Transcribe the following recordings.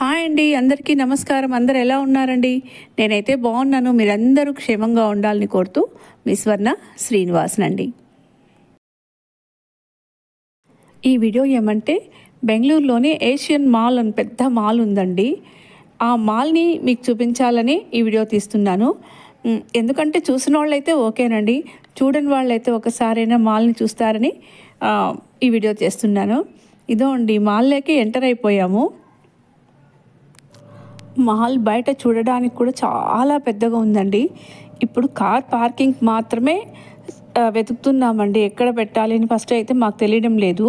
Hi అండి, అందరికీ నమస్కారం. అందరు ఎలా ఉన్నారండి? నేనైతే బాగున్నాను. మీరందరూ క్షేమంగా ఉండాలని కోరుతూ మీ స్వర్ణ శ్రీనివాసన్ అండి. ఈ వీడియో ఏమంటే బెంగళూరులోనే ఏషియన్ మాల్ అని పెద్ద మాల్ ఉందండి. ఆ మాల్ని మీకు చూపించాలని ఈ వీడియో తీస్తున్నాను. ఎందుకంటే చూసిన వాళ్ళైతే ఓకేనండి, చూడని వాళ్ళైతే ఒకసారైనా మాల్ని చూస్తారని ఈ వీడియో చేస్తున్నాను. ఇదో అండి, మాల్లోకి ఎంటర్ అయిపోయాము. మాల్ బయట చూడడానికి కూడా చాలా పెద్దగా ఉందండి. ఇప్పుడు కార్ పార్కింగ్ మాత్రమే వెతుకుతున్నామండి, ఎక్కడ పెట్టాలి అని. ఫస్ట్ అయితే మాకు తెలియడం లేదు.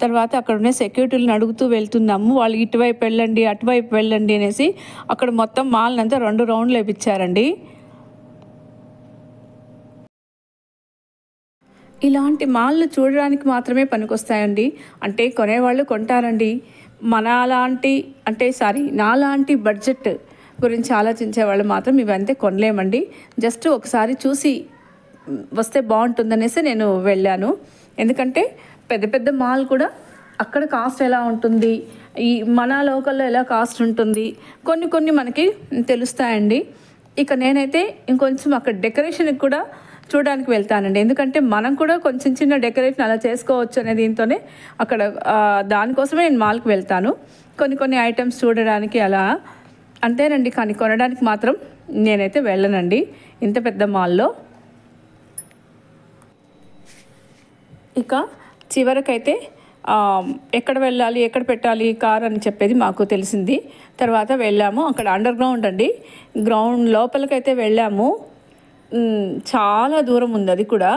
తర్వాత అక్కడ ఉన్న సెక్యూరిటీలను అడుగుతూ వెళ్తున్నాము. వాళ్ళు ఇటువైపు వెళ్ళండి, అటువైపు వెళ్ళండి అనేసి అక్కడ మొత్తం మాల్ని అంతా 2 రౌండ్లు వేయించారండి. ఇలాంటి మాల్లు చూడడానికి మాత్రమే పనికొస్తాయండి. అంటే కొనేవాళ్ళు కొంటారండి. నాలాంటి బడ్జెట్ గురించి ఆలోచించే వాళ్ళు మాత్రం ఇవంతే కొనలేమండి. జస్ట్ ఒకసారి చూసి వస్తే బాగుంటుందనేసి నేను వెళ్ళాను. ఎందుకంటే పెద్ద పెద్ద మాల్ కూడా అక్కడ కాస్ట్ ఎలా ఉంటుంది, ఈ మన లోకల్లో ఎలా కాస్ట్ ఉంటుంది, కొన్ని మనకి తెలుస్తాయండి. ఇక నేనైతే ఇంకొంచెం అక్కడ డెకరేషన్కి కూడా చూడడానికి వెళ్తానండి. ఎందుకంటే మనం కూడా కొంచెం చిన్న డెకరేషన్ అలా చేసుకోవచ్చు అనే దీంతోనే అక్కడ దానికోసమే నేను మాల్కి వెళ్తాను. కొన్ని ఐటమ్స్ చూడడానికి అలా అంతేనండి. కానీ కొనడానికి మాత్రం నేనైతే వెళ్ళనండి ఇంత పెద్ద మాల్లో. ఇక చివరికైతే ఎక్కడ వెళ్ళాలి, ఎక్కడ పెట్టాలి కార్ అని చెప్పేది మాకు తెలిసింది. తర్వాత వెళ్ళాము. అక్కడ అండర్ గ్రౌండ్ అండి, గ్రౌండ్ లోపలికైతే వెళ్ళాము. చాలా దూరం ఉంది అది కూడా.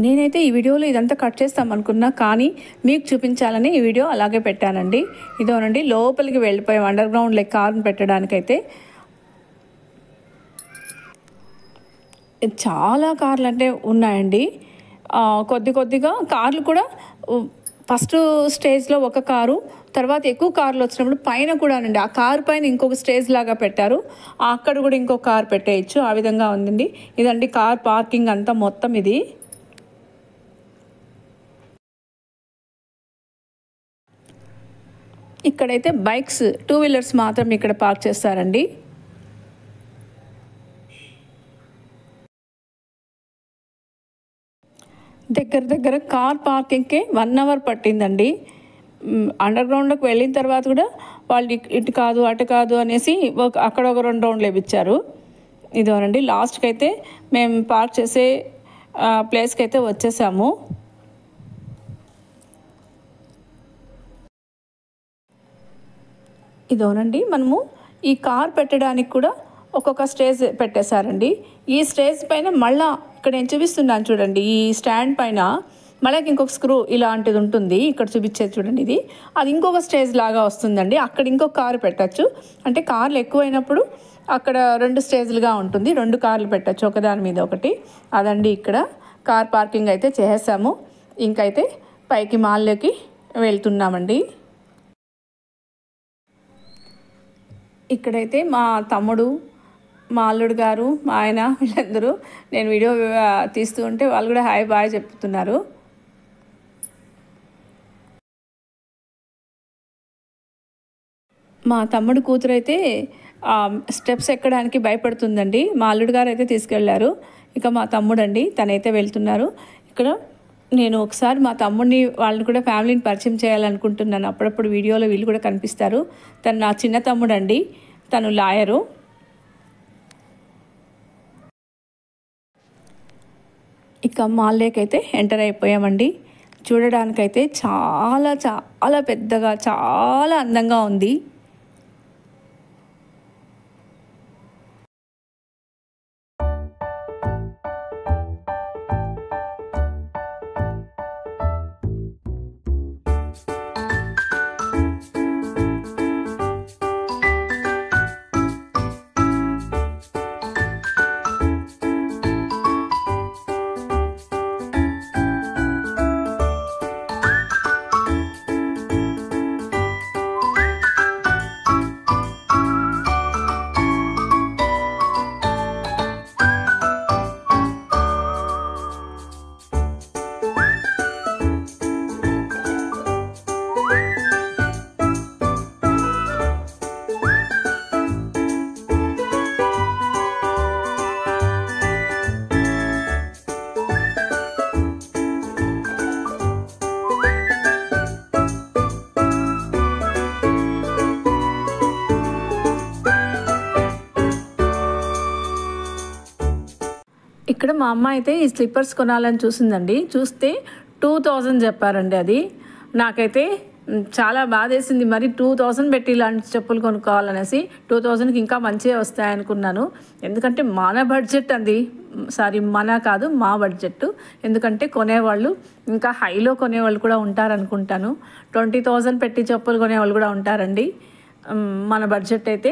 నేనైతే ఈ వీడియోలో ఇదంతా కట్ చేస్తామనుకున్నా, కానీ మీకు చూపించాలని ఈ వీడియో అలాగే పెట్టానండి. ఇదోనండి, లోపలికి వెళ్ళిపోయాం అండర్ గ్రౌండ్లో కార్ని పెట్టడానికైతే. చాలా కార్లు అంటే ఉన్నాయండి. కొద్దిగా కార్లు కూడా ఫస్ట్ స్టేజ్లో ఒక కారు, తర్వాత ఎక్కువ కార్లు వచ్చినప్పుడు పైన కూడా అండి ఆ కారు పైన ఇంకొక స్టేజ్ లాగా పెట్టారు. అక్కడ కూడా ఇంకొక కార్ పెట్టేయచ్చు. ఆ విధంగా ఉందండి. ఇదండి కార్ పార్కింగ్ అంతా మొత్తం ఇది. ఇక్కడైతే బైక్స్, 2 వీలర్స్ మాత్రం ఇక్కడ పార్క్ చేస్తారండి. దగ్గర కార్ పార్కింగ్కే 1 అవర్ పట్టిందండి. అండర్ గ్రౌండ్లోకి వెళ్ళిన తర్వాత కూడా వాళ్ళు ఇటు కాదు అటు కాదు అనేసి అక్కడ ఒక 2 రౌండ్లు వేయించారు. ఇదోనండి, లాస్ట్కి అయితే మేము పార్క్ చేసే ప్లేస్కి అయితే వచ్చేసాము. ఇదోనండి, మనము ఈ కార్ పెట్టడానికి కూడా ఒక్కొక్క స్టేజ్ పెట్టేశారండి. ఈ స్టేజ్ పైన మళ్ళా ఇక్కడ నేను చూపిస్తున్నాను చూడండి, ఈ స్టాండ్ పైన మళ్ళీ ఇంకొక స్క్రూ ఇలాంటిది ఉంటుంది. ఇక్కడ చూపించేది చూడండి, అది ఇంకొక స్టేజ్ లాగా వస్తుందండి. అక్కడ ఇంకొక కారు పెట్టచ్చు. అంటే కార్లు ఎక్కువైనప్పుడు అక్కడ 2 స్టేజ్లుగా ఉంటుంది, 2 కార్లు పెట్టచ్చు ఒకదాని మీద ఒకటి. అదండి, ఇక్కడ కార్ పార్కింగ్ అయితే చేసేసాము. ఇంకైతే పైకి మాల్లోకి వెళ్తున్నామండి. ఇక్కడైతే మా తమ్ముడు, మా అల్లుడు గారు, మా ఆయన, వీళ్ళందరూ నేను వీడియో తీస్తూ ఉంటే వాళ్ళు కూడా హాయ్ బాయ్ చెప్తున్నారు. మా తమ్ముడు కూతురు అయితే స్టెప్స్ ఎక్కడానికి భయపడుతుందండి. మా అల్లుడు గారు అయితే తీసుకెళ్లారు. ఇక మా తమ్ముడు అండి, తనైతే వెళ్తున్నారు. ఇక్కడ నేను ఒకసారి మా తమ్ముడిని, వాళ్ళని కూడా ఫ్యామిలీని పరిచయం చేయాలనుకుంటున్నాను. అప్పుడప్పుడు వీడియోలో వీళ్ళు కూడా కనిపిస్తారు. తను నా చిన్న తమ్ముడు అండి, తను లాయరు. ఇక మాల్లోకి అయితే ఎంటర్ అయిపోయామండి. చూడడానికైతే చాలా పెద్దగా, చాలా అందంగా ఉంది. మా అమ్మ అయితే ఈ స్లిప్పర్స్ కొనాలని చూసిందండి. చూస్తే 2000 చెప్పారండి. అది నాకైతే చాలా బాధేసింది. మరి 2000 పెట్టి ఇలాంటి చెప్పులు కొనుక్కోవాలనేసి. 2000కి ఇంకా మంచిగా వస్తాయనుకున్నాను. ఎందుకంటే మన బడ్జెట్ అండి, సారీ మన కాదు మా బడ్జెట్. ఎందుకంటే కొనేవాళ్ళు ఇంకా హైలో కొనేవాళ్ళు కూడా ఉంటారనుకుంటాను. 20,000 పెట్టి చెప్పులు కొనేవాళ్ళు కూడా ఉంటారండి. మన బడ్జెట్ అయితే,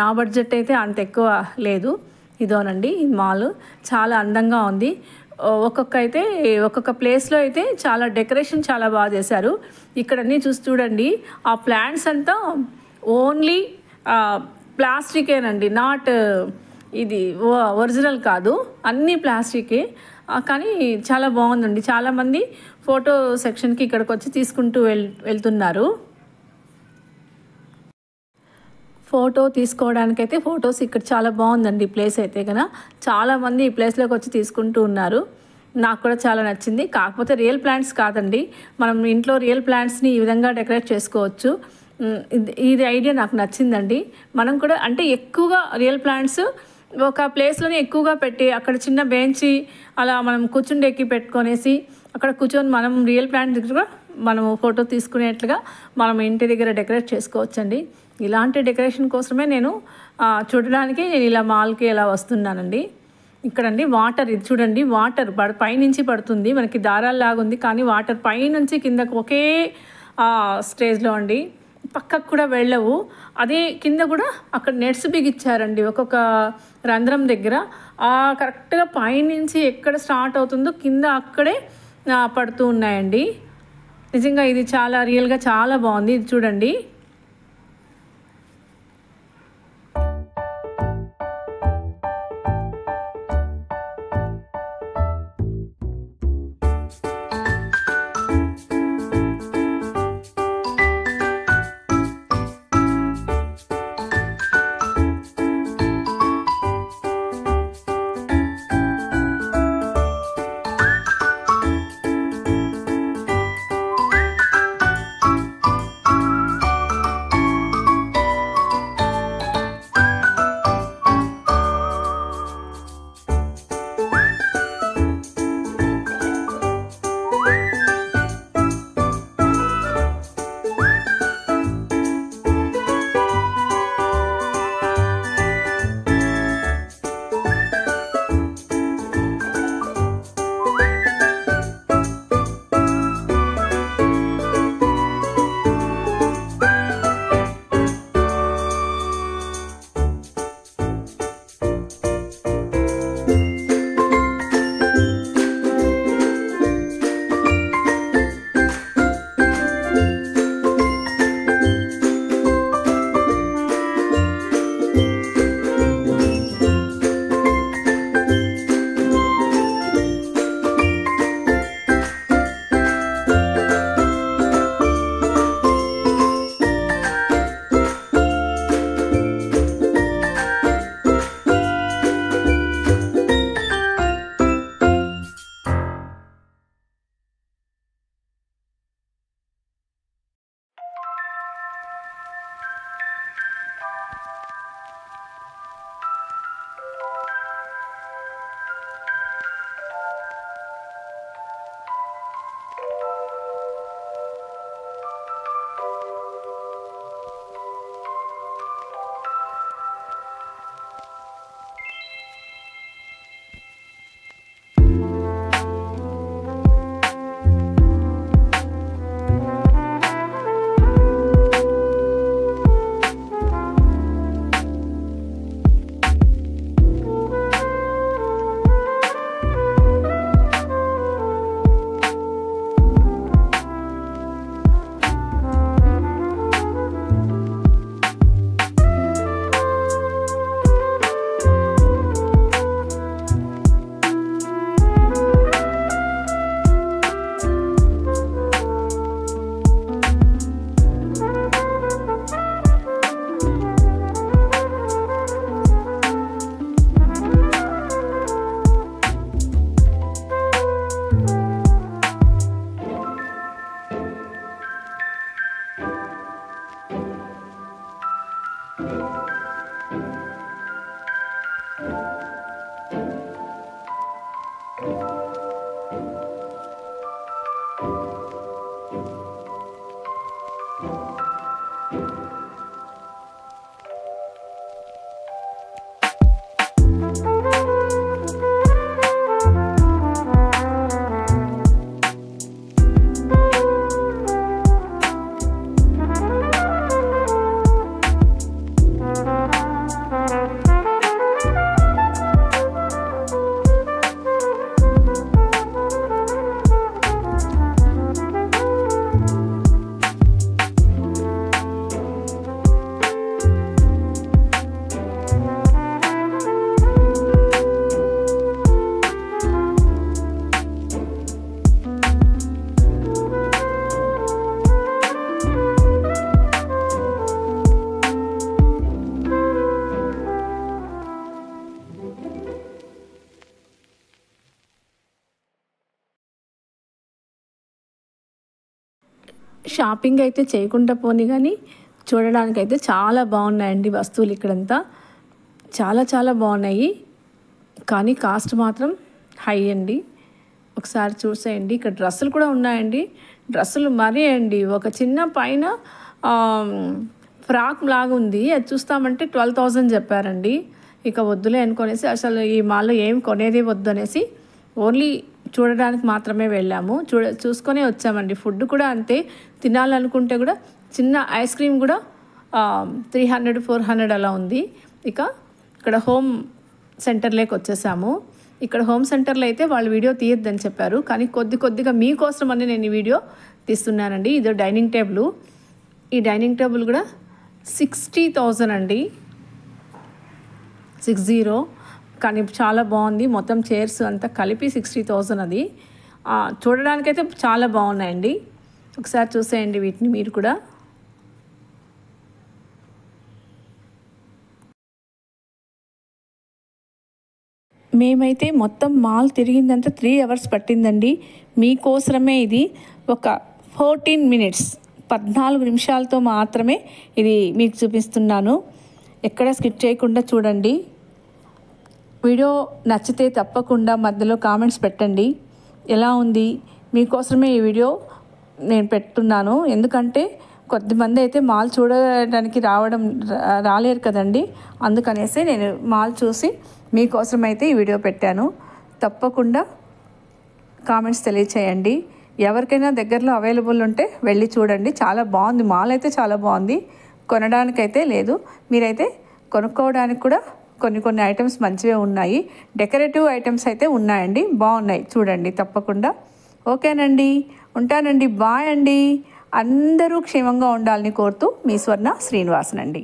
నా బడ్జెట్ అయితే అంత ఎక్కువ లేదు. ఇదోనండి ఈ మాల్, చాలా అందంగా ఉంది. ఒక్కొక్క ప్లేస్లో అయితే చాలా డెకరేషన్ చాలా బాగా చేశారు. ఇక్కడన్నీ చూడండి, ఆ ప్లాంట్స్ అంతా ఓన్లీ ప్లాస్టికేనండి, నాట్ ఇది ఒరిజినల్ కాదు, అన్నీ ప్లాస్టికే. కానీ చాలా బాగుందండి. చాలామంది ఫోటో సెక్షన్కి ఇక్కడికి వచ్చి తీసుకుంటూ వెళ్తున్నారు. ఫోటో తీసుకోవడానికైతే ఫొటోస్ ఇక్కడ చాలా బాగుందండి ప్లేస్ అయితే కనుక. చాలామంది ఈ ప్లేస్లోకి వచ్చి తీసుకుంటూ ఉన్నారు. నాకు కూడా చాలా నచ్చింది. కాకపోతే రియల్ ప్లాంట్స్ కాదండి, మనం ఇంట్లో రియల్ ప్లాంట్స్ని ఈ విధంగా డెకరేట్ చేసుకోవచ్చు. ఇది ఐడియా నాకు నచ్చిందండి. మనం కూడా అంటే ఎక్కువగా రియల్ ప్లాంట్స్ ఒక ప్లేస్లోనే ఎక్కువగా పెట్టి అక్కడ చిన్న బెంచి అలా మనం కూర్చుండేకి పెట్టుకొనేసి అక్కడ కూర్చొని మనం రియల్ ప్లాంట్ దగ్గర మనము ఫోటో తీసుకునేట్లుగా మనం ఇంటి దగ్గర డెకరేట్ చేసుకోవచ్చండి. ఇలాంటి డెకరేషన్ కోసమే నేను చూడడానికి నేను ఇలా మాల్కి ఇలా వస్తున్నానండి. ఇక్కడండి వాటర్, ఇది చూడండి, వాటర్ పైనుంచి పడుతుంది. మనకి దారాల్లాగా ఉంది కానీ వాటర్ పైనుంచి కిందకు ఒకే స్టేజ్లో అండి, పక్కకు కూడా వెళ్ళవు. అదే కింద కూడా అక్కడ నెట్స్ బిగిచ్చారండి ఒక్కొక్క రంధ్రం దగ్గర. కరెక్ట్గా పైనుంచి ఎక్కడ స్టార్ట్ అవుతుందో కింద అక్కడే పడుతూ ఉన్నాయండి. నిజంగా ఇది చాలా రియల్గా చాలా బాగుంది. ఇది చూడండి. షాపింగ్ అయితే చేయకుండా పోనీ కానీ చూడడానికైతే చాలా బాగున్నాయండి వస్తువులు. ఇక్కడంతా చాలా చాలా బాగున్నాయి, కానీ కాస్ట్ మాత్రం హై అండి. ఒకసారి చూసేయండి. ఇక్కడ డ్రెస్సులు కూడా ఉన్నాయండి. డ్రెస్సులు మరీ అండి, ఒక చిన్న పైన ఫ్రాక్ లాగా ఉంది, అది చూస్తామంటే 12,000 చెప్పారండి. ఇక వద్దులే అనుకునేసి అసలు ఈ మాల్లో ఏం కొనేది వద్దు అనేసి ఓన్లీ చూడడానికి మాత్రమే వెళ్ళాము. చూసుకొని వచ్చామండి. ఫుడ్ కూడా అంతే, తినాలనుకుంటే కూడా చిన్న ఐస్ క్రీమ్ కూడా 300-400 అలా ఉంది. ఇక్కడ హోమ్ సెంటర్లోకి వచ్చేసాము. ఇక్కడ హోమ్ సెంటర్లో అయితే వాళ్ళు వీడియో తీయొద్దని చెప్పారు, కానీ కొద్దిగా మీకోసం అని నేను ఈ వీడియో తీస్తున్నానండి. ఇది డైనింగ్ టేబుల్. ఈ డైనింగ్ టేబుల్ కూడా 60,000 అండి, 60. కానీ చాలా బాగుంది. మొత్తం చైర్స్ అంతా కలిపి 60,000 అది. చూడడానికైతే చాలా బాగున్నాయండి. ఒకసారి చూసేయండి వీటిని మీరు కూడా. మేమైతే మొత్తం మాల్ తిరిగిందంతా 3 అవర్స్ పట్టిందండి. మీకోసమే ఇది ఒక 14 మినిట్స్, 14 నిమిషాలతో మాత్రమే ఇది మీకు చూపిస్తున్నాను. ఎక్కడ స్కిప్ చేయకుండా చూడండి. వీడియో నచ్చితే తప్పకుండా మధ్యలో కామెంట్స్ పెట్టండి. ఎలా ఉంది, మీకోసమే ఈ వీడియో నేను పెడుతున్నాను. ఎందుకంటే కొద్దిమంది అయితే మాల్ చూడడానికి రాలేరు కదండి, అందుకనేసి నేను మాల్ చూసి మీకోసమైతే ఈ వీడియో పెట్టాను. తప్పకుండా కామెంట్స్ తెలియచేయండి. ఎవరికైనా దగ్గరలో అవైలబుల్ ఉంటే వెళ్ళి చూడండి. చాలా బాగుంది మాల్ అయితే, చాలా బాగుంది. కొనడానికైతే లేదు, మీరైతే కొనుక్కోవడానికి కూడా కొన్ని ఐటమ్స్ మంచివే ఉన్నాయి. డెకరేటివ్ ఐటమ్స్ అయితే ఉన్నాయండి, బాగున్నాయి, చూడండి తప్పకుండా. ఓకేనండి, ఉంటానండి, బాయ్ అండి. అందరూ క్షేమంగా ఉండాలని కోరుతూ మీ స్వర్ణ శ్రీనివాసన్ అండి.